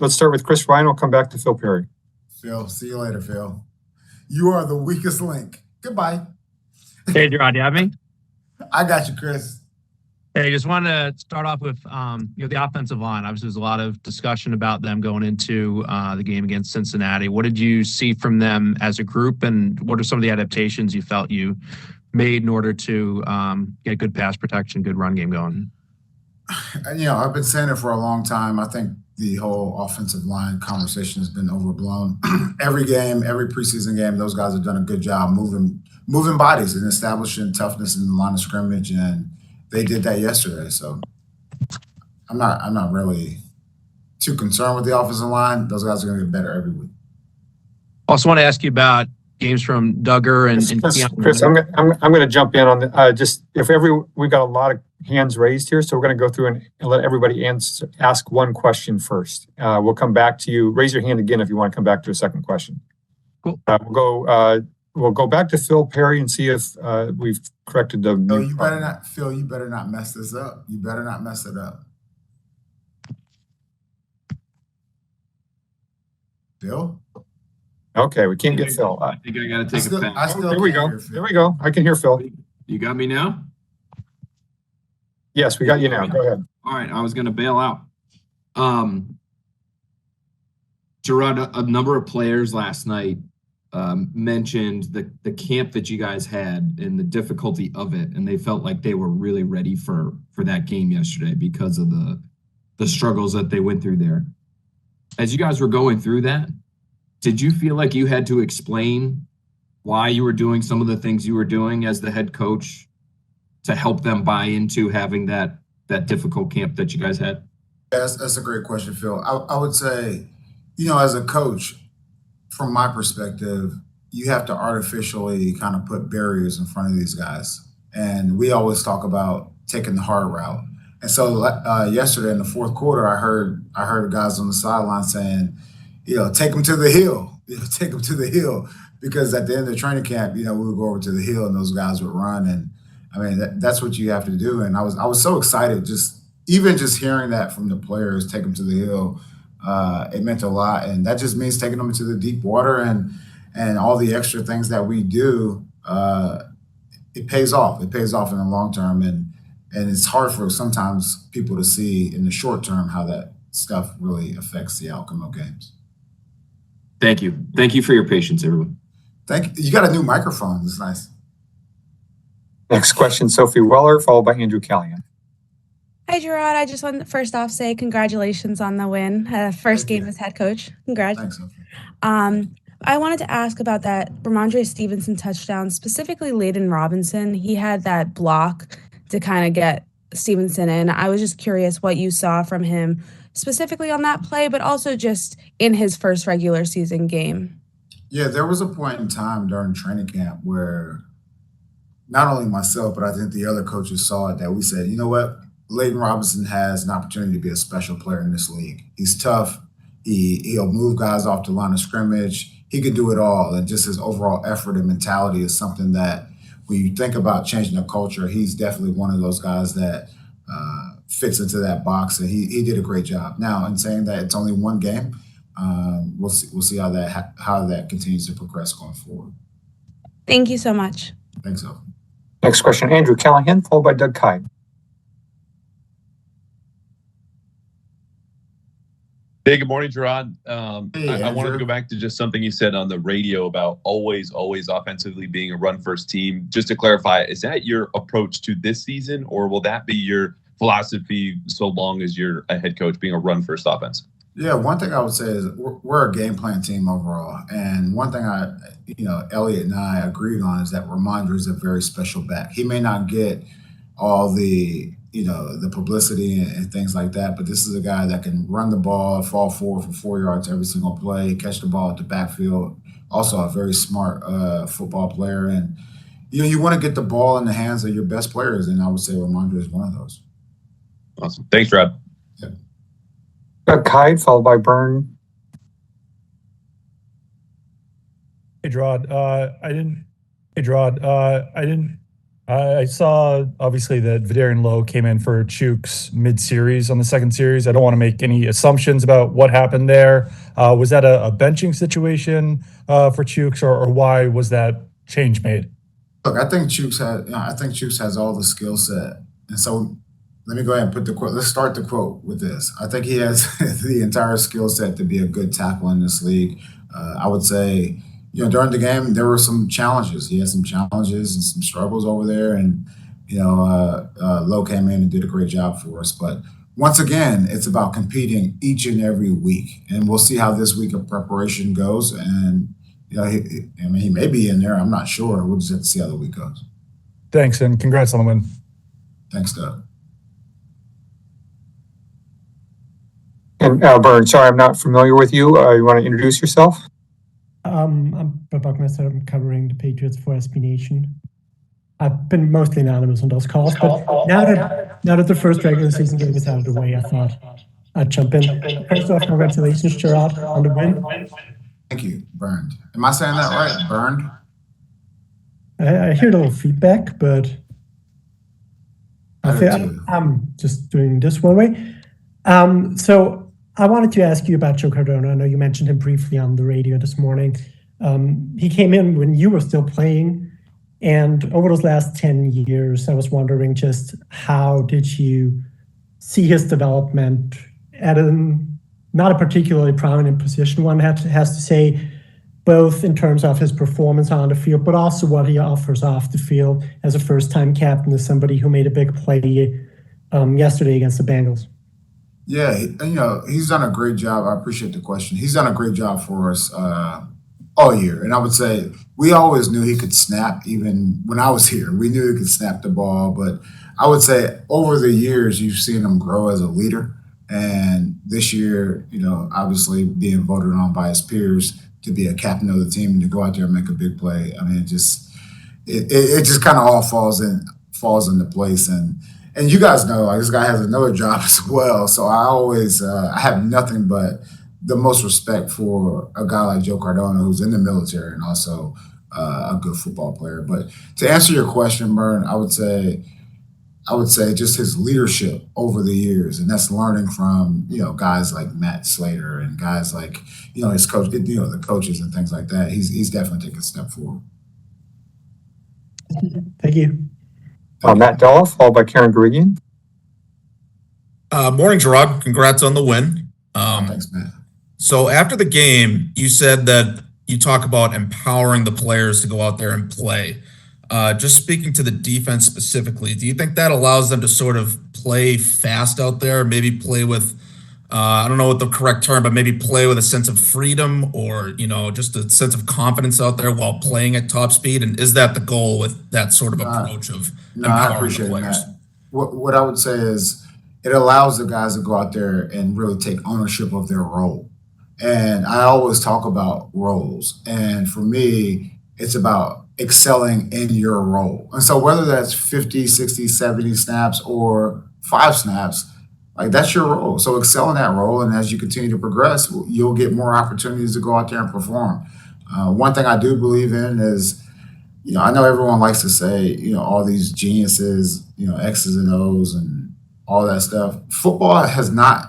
let's start with Chris Ryan. We'll come back to Phil Perry. Phil, see you later, Phil. You are the weakest link. Goodbye. Hey, Jerod, you have me? I got you, Chris. Hey, just wanted to start off with the offensive line. Obviously, there's a lot of discussion about them going into the game against Cincinnati. What did you see from them as a group, and what are some of the adaptations you felt you made in order to get good pass protection, good run game going? I've been saying it for a long time. I think the whole offensive line conversation has been overblown. Every game, every preseason game, those guys have done a good job moving bodies and establishing toughness in the line of scrimmage, and they did that yesterday. So I'm not really too concerned with the offensive line. Those guys are going to get better every week. Also want to ask you about games from Duggar and Chris, I'm going to jump in on the we've got a lot of hands raised here, so we're going to go through and let everybody ask one question first. We'll come back to you. Raise your hand again if you want to come back to a second question. Cool. We'll go back to Phil Perry and see if we've corrected the. No, you better not, Phil. You better not mess this up. You better not mess it up. Phil. Okay, we can't get Phil. I think I got to take a pass. There we go. There we go. I can hear Phil. You got me now? Yes, we got you now. Go ahead. All right, I was going to bail out. Jerod, a number of players last night mentioned the camp that you guys had and the difficulty of it, and they felt like they were really ready for that game yesterday because of the struggles that they went through there. As you guys were going through that, did you feel like you had to explain why you were doing some of the things you were doing as the head coach to help them buy into having that difficult camp that you guys had? Yeah, that's a great question, Phil. I would say, as a coach, from my perspective, you have to artificially kind of put barriers in front of these guys. And we always talk about taking the hard route. And so yesterday in the fourth quarter, I heard guys on the sideline saying, take them to the hill, take them to the hill. Because at the end of the training camp, we would go over to the hill and those guys would run. And I mean, that's what you have to do. And I was so excited, just hearing that from the players, take them to the hill. It meant a lot. And that just means taking them into the deep water and all the extra things that we do. It pays off. It pays off in the long term. And it's hard for sometimes people to see in the short term how that stuff really affects the outcome of games. Thank you. Thank you for your patience, everyone. Thank you. You got a new microphone. It's nice. Next question, Sophie Weller, followed by Andrew Callahan. Hi, Jerod. I just want to first off say congratulations on the win. First game as head coach. Congrats. Thanks, Sophie. I wanted to ask about that Ramondre Stevenson touchdown, specifically Layden Robinson. He had that block to kind of get Stevenson in. I was just curious what you saw from him specifically on that play, but also just in his first regular season game. Yeah, there was a point in time during training camp where not only myself, but I think the other coaches saw it, that we said, you know what? Layden Robinson has an opportunity to be a special player in this league. He's tough. He'll move guys off the line of scrimmage. He can do it all. And just his overall effort and mentality is something that when you think about changing the culture, he's definitely one of those guys that fits into that box. And he did a great job. Now, in saying that it's only one game, we'll see how that continues to progress going forward. Thank you so much. Thanks, so. Next question, Andrew Callahan, followed by Doug Kide. Hey, good morning, Jerod. Hey, I wanted to go back to just something you said on the radio about always offensively being a run-first team. Just to clarify, is that your approach to this season, or will that be your philosophy so long as you're a head coach, being a run-first offense? Yeah, one thing I would say is we're a game plan team overall. And one thing Elliot and I agreed on is that Ramondre is a very special back. He may not get all the publicity and things like that, but this is a guy that can run the ball, fall forward for 4 yards every single play, catch the ball at the backfield. Also a very smart football player. And, you want to get the ball in the hands of your best players, and I would say Ramondre is one of those. Awesome. Thanks, Jerod. Yeah. Doug Kide, followed by Byrne. Hey, Jerod. I didn't I saw obviously that Vidarian Lowe came in for Chooks mid-series on the second series. I don't want to make any assumptions about what happened there. Was that a benching situation for Chooks, or why was that change made? Look, I think Chooks has all the skill set, and so let me go ahead and put the quote. Let's start the quote with this. I think he has the entire skill set to be a good tackle in this league. I would say, during the game there were some challenges. He had some challenges and some struggles over there, and Lowe came in and did a great job for us. But once again, it's about competing each and every week, and we'll see how this week of preparation goes. And he may be in there. I'm not sure. We'll just have to see how the week goes. Thanks, and congrats on the win. Thanks, Doug. And Vern, sorry, I'm not familiar with you. You want to introduce yourself? I'm Brett Buckminster. I'm covering the Patriots for SB Nation. I've been mostly anonymous on those calls, but now that the first regular season game is out of the way, I thought I'd jump in. First off, congratulations, Jerod, on the win. Thank you, Burned. Am I saying that right? Burned? I hear a little feedback, but I'm just doing this one way. So I wanted to ask you about Joe Cardona. I know you mentioned him briefly on the radio this morning. He came in when you were still playing, and over those last 10 years, I was wondering just how did you see his development at not a particularly prominent position, one has to say, both in terms of his performance on the field, but also what he offers off the field as a first-time captain, as somebody who made a big play yesterday against the Bengals. Yeah, he's done a great job. I appreciate the question. He's done a great job for us all year. And I would say we always knew he could snap. Even when I was here, we knew he could snap the ball. But I would say over the years, you've seen him grow as a leader. And this year, obviously being voted on by his peers to be a captain of the team and to go out there and make a big play. I mean, it just kind of all falls into place. And you guys know, this guy has another job as well. So I always I have nothing but the most respect for a guy like Joe Cardona, who's in the military and also a good football player. But to answer your question, Bern, I would say just his leadership over the years, and that's learning from guys like Matt Slater and guys like his coach, the coaches and things like that. He's definitely taken a step forward. Thank you. Matt Della, followed by Karen Garigian. Morning, Jerod. Congrats on the win. Thanks, Matt. So after the game, you said that you talk about empowering the players to go out there and play. Just speaking to the defense specifically, do you think that allows them to sort of play fast out there, maybe play with, I don't know what the correct term, but maybe play with a sense of freedom or, just a sense of confidence out there while playing at top speed? And is that the goal with that sort of approach of empowering the players? What I would say is it allows the guys to go out there and really take ownership of their role. And I always talk about roles. And for me, it's about excelling in your role. And so whether that's 50, 60, 70 snaps or 5 snaps, like that's your role. So excel in that role. And as you continue to progress, you'll get more opportunities to go out there and perform. One thing I do believe in is, I know everyone likes to say, all these geniuses, X's and O's and all that stuff. Football has not,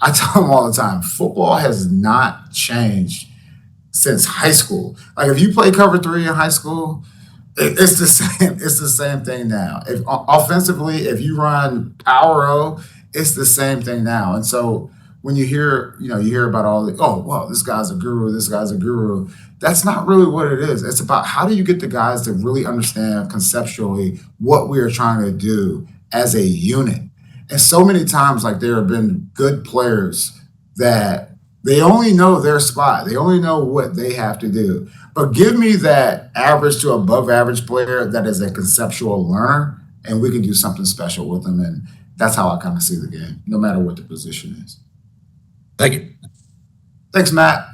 I tell them all the time, football has not changed since high school. Like if you play cover 3 in high school, it's the same. It's the same thing now. If offensively, if you run power O, it's the same thing now. And so when you hear about all the, oh, well, this guy's a guru, this guy's a guru. That's not really what it is. It's about how do you get the guys to really understand conceptually what we are trying to do as a unit. And so many times, like there have been good players that they only know their spot. They only know what they have to do. But give me that average to above average player that is a conceptual learner, and we can do something special with them. And that's how I kind of see the game, no matter what the position is. Thank you. Thanks, Matt.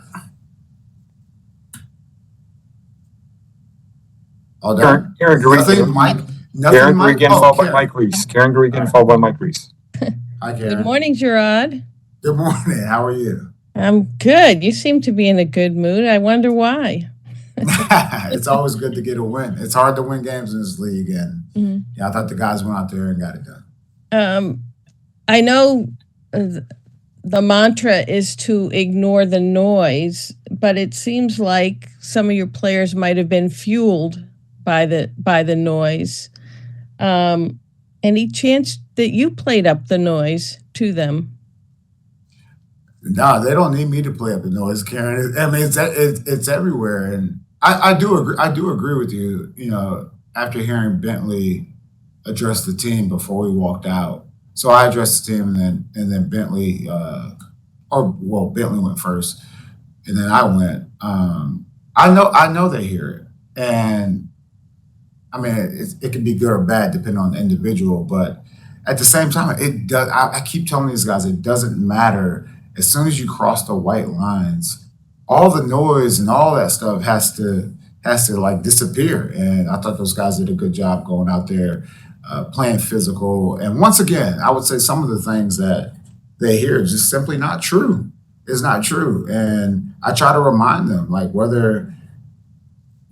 All done. Karen Nothing, Mike. Karen Garigian, followed by Mike Reese. Karen Garigian, followed by Mike Reese. Hi, Karen. Good morning, Jerod. Good morning. How are you? I'm good. You seem to be in a good mood. I wonder why. It's always good to get a win. It's hard to win games in this league, and yeah, I thought the guys went out there and got it done. I know the mantra is to ignore the noise, but it seems like some of your players might have been fueled by the noise. Any chance that you played up the noise to them? No, they don't need me to play up the noise, Karen. I mean, it's everywhere, and I do agree. I do agree with you. You know, after hearing Bentley address the team before we walked out, so I addressed the team, and then Bentley, Bentley went first, and then I went. I know they hear it, and I mean, it can be good or bad depending on the individual, but at the same time, it does. I keep telling these guys, it doesn't matter. As soon as you cross the white lines, all the noise and all that stuff has to like disappear. And I thought those guys did a good job going out there, playing physical. And once again, I would say some of the things that they hear is just simply not true. It's not true. And I try to remind them, like whether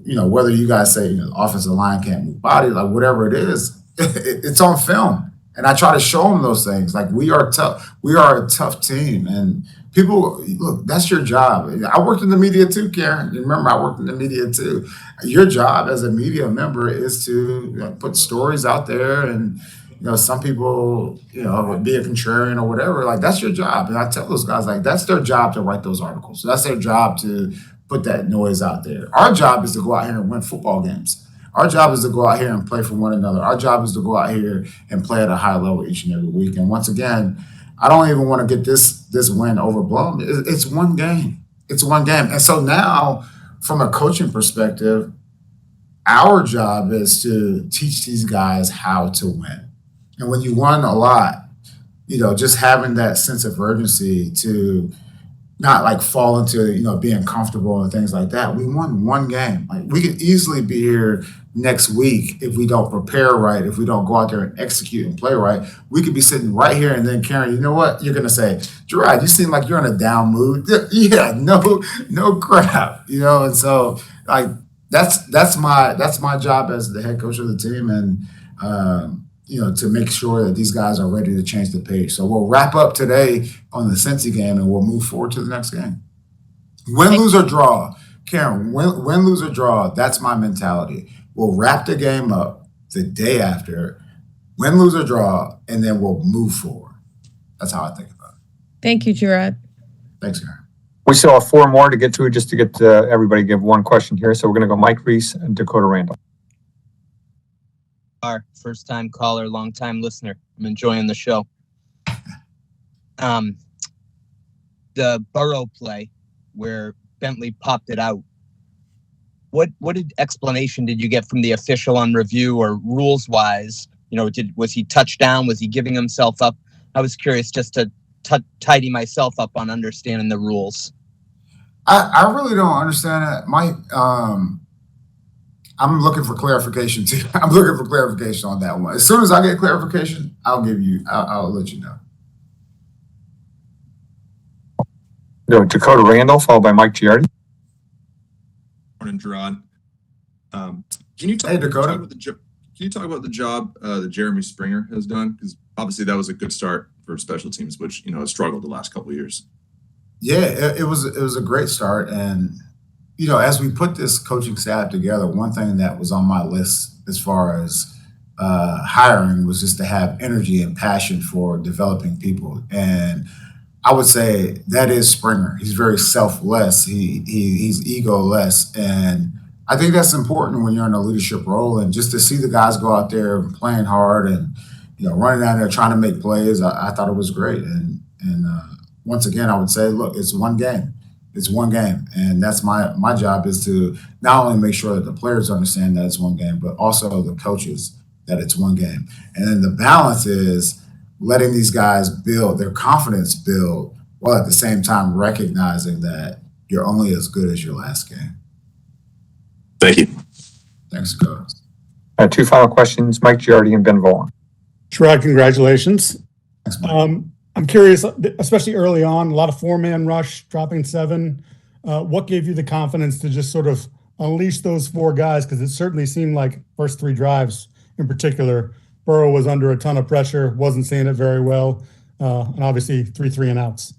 you guys say, the offensive line can't move body, like whatever it is, it's on film. And I try to show them those things. Like we are tough. We are a tough team. And people, look, that's your job. I worked in the media too, Karen. Remember, I worked in the media too. Your job as a media member is to put stories out there. And, some people, would be a contrarian or whatever. Like that's your job. And I tell those guys, like, that's their job to write those articles. So that's their job to put that noise out there. Our job is to go out here and win football games. Our job is to go out here and play for one another. Our job is to go out here and play at a high level each and every week. And once again, I don't even want to get this win overblown. It's one game. It's one game. And so now, from a coaching perspective, our job is to teach these guys how to win. And when you won a lot, just having that sense of urgency to not like fall into, being comfortable and things like that. We won one game. Like we could easily be here next week if we don't prepare right, if we don't go out there and execute and play right. We could be sitting right here, and then Karen, you know what? You're gonna say, Jerod, you seem like you're in a down mood. Yeah, no crap. And so like that's my job as the head coach of the team, and to make sure that these guys are ready to change the page. So we'll wrap up today on the Cincy game, and we'll move forward to the next game. Win, lose, or draw. Karen, win, lose, or draw, that's my mentality. We'll wrap the game up the day after, win, lose, or draw, and then we'll move forward. That's how I think about it. Thank you, Jerod. Thanks, Karen. We still have 4 more to get to, just to get everybody to give one question here. So we're going to go Mike Reese and Dakota Randall. Our first-time caller, long-time listener. I'm enjoying the show. The Burrow play where Bentley popped it out. What explanation did you get from the official on review or rules-wise? Was he touchdown? Was he giving himself up? I was curious just to tidy myself up on understanding the rules. I really don't understand it, Mike. I'm looking for clarification too. I'm looking for clarification on that one. As soon as I get clarification, I'll let you know. No, Dakota Randall, followed by Mike Giardi. Morning, Jerod. Can you talk about the job that Jeremy Springer has done? Because obviously that was a good start for special teams, which has struggled the last couple of years. Yeah, it was a great start, and as we put this coaching staff together, one thing that was on my list as far as hiring was just to have energy and passion for developing people. And I would say that is Springer. He's very selfless. He's ego-less. And I think that's important when you're in a leadership role. And just to see the guys go out there playing hard and, running down there trying to make plays, I thought it was great. And once again, I would say, look, it's one game. It's one game, and that's my job is to not only make sure that the players understand that it's one game, but also the coaches that it's one game. And then the balance is letting these guys build their confidence build while at the same time recognizing that you're only as good as your last game. Thank you. Thanks, Dakota. 2 final questions, Mike Giardi and Ben Volan. Jerod, congratulations. Thanks, Mike. I'm curious, especially early on, a lot of 4-man rush, dropping 7. What gave you the confidence to just sort of unleash those four guys? Because it certainly seemed like first three drives in particular, Burrow was under a ton of pressure, wasn't seeing it very well, and obviously 3 and outs.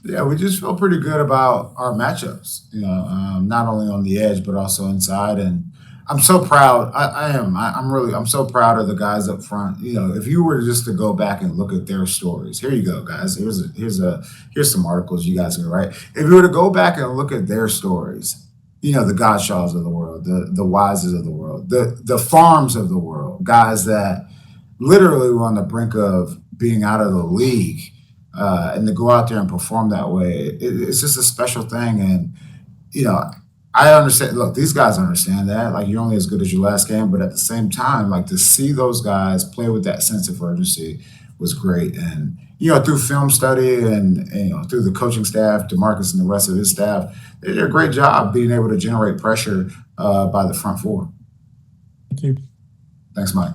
Yeah, we just feel pretty good about our matchups, not only on the edge, but also inside. And I'm so proud. I'm so proud of the guys up front. If you were just to go back and look at their stories, here you go, guys. Here's some articles you guys can write. If you were to go back and look at their stories, the Godshaws of the world, the Wises of the world, the Farms of the world, guys that literally were on the brink of being out of the league. And to go out there and perform that way, it's just a special thing. And, I understand. Look, these guys understand that. Like, you're only as good as your last game. But at the same time, like, to see those guys play with that sense of urgency was great. And, through film study and through the coaching staff, DeMarcus and the rest of his staff, they did a great job being able to generate pressure by the front four. Thank you. Thanks, Mike.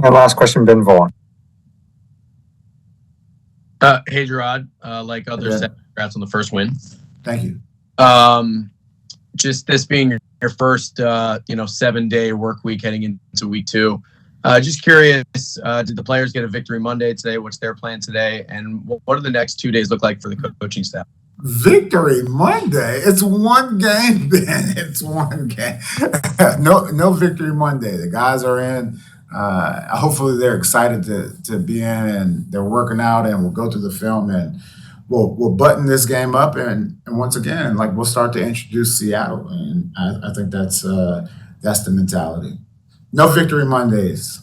And last question, Ben Vaughn. Hey, Jerod, like others, congrats on the first win. Thank you. Just this being your first, 7-day work week heading into week 2. Just curious, did the players get a victory Monday today? What's their plan today? And what do the next 2 days look like for the coaching staff? Victory Monday? It's one game, Ben. It's one game. No Victory Monday. The guys are in. Hopefully they're excited to be in, and they're working out, and we'll go through the film, and we'll button this game up, and once again, like, we'll start to introduce Seattle, and I think that's the mentality. No Victory Mondays.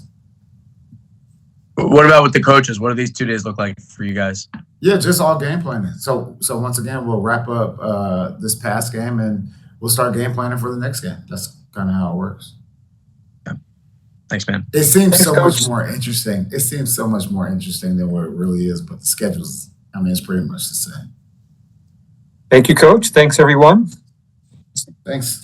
What about with the coaches? What do these 2 days look like for you guys? Yeah, just all game planning. So once again, we'll wrap up this past game, and we'll start game planning for the next game. That's kind of how it works. Thanks, man. It seems so much more interesting. It seems so much more interesting than what it really is, but the schedule's, it's pretty much the same. Thank you, Coach. Thanks, everyone. Thanks.